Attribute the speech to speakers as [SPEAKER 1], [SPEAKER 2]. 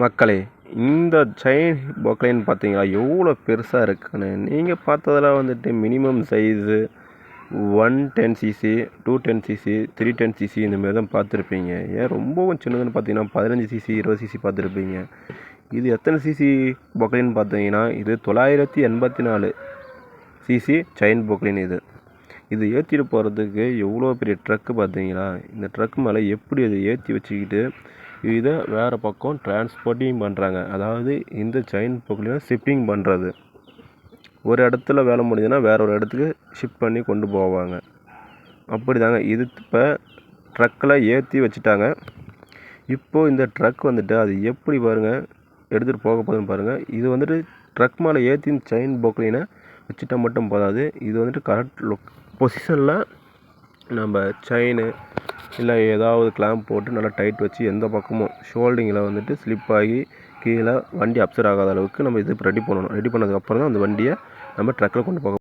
[SPEAKER 1] மக்களே, இந்த chain Poclain பார்த்தீங்களா எவ்வளோ பெருசாக இருக்குன்னு. நீங்கள் பார்த்ததில் வந்துட்டு minimum size 110 CC, 210 CC, 310 CC இந்தமாரி தான் பார்த்துருப்பீங்க. ஏன் ரொம்பவும் சின்னதுன்னு பார்த்தீங்கன்னா 15 சிசி, 20 சிசி பார்த்துருப்பீங்க. இது எத்தனை சிசி பொக்லைன் பார்த்தீங்கன்னா இது 984 சிசி செயின் பொக்லைன். இது ஏற்றிட்டு போகிறதுக்கு எவ்வளோ பெரிய ட்ரக்கு பார்த்தீங்களா. இந்த ட்ரக் மேலே எப்படி அதை ஏற்றி வச்சுக்கிட்டு இதை வேறு பக்கம் டிரான்ஸ்போர்ட்டிங் பண்ணுறாங்க. அதாவது இந்த செயின் பொக்லைனை ஷிப்பிங் பண்ணுறது. ஒரு இடத்துல வேலை முடிஞ்சதுன்னா வேற ஒரு இடத்துக்கு ஷிப் பண்ணி கொண்டு போவாங்க. அப்படி தாங்க இது இப்போ ட்ரக்கில் ஏற்றி வச்சுட்டாங்க. இப்போது இந்த ட்ரக் வந்துட்டு அது எப்படி பாருங்கள் எடுத்துகிட்டு போக போகுதுன்னு பாருங்கள். இது வந்துட்டு ட்ரக் மேலே ஏற்றி செயின் பொக்லைனை வச்சுட்டா மட்டும் போதாது. இது வந்துட்டு கரெக்ட் பொசிஷனில் நம்ம செயின் இல்லை ஏதாவது கிளாம்ப் போட்டு நல்லா டைட் வச்சு எந்த பக்கமும் ஷோல்டிங்கில் வந்துட்டு ஸ்லிப் ஆகி கீழே வண்டி அப்செட் ஆகாத அளவுக்கு நம்ம இது ரெடி பண்ணணும். ரெடி பண்ணதுக்கப்புறம் தான் அந்த வண்டியை நம்ம ட்ரக்கில் கொண்டு போக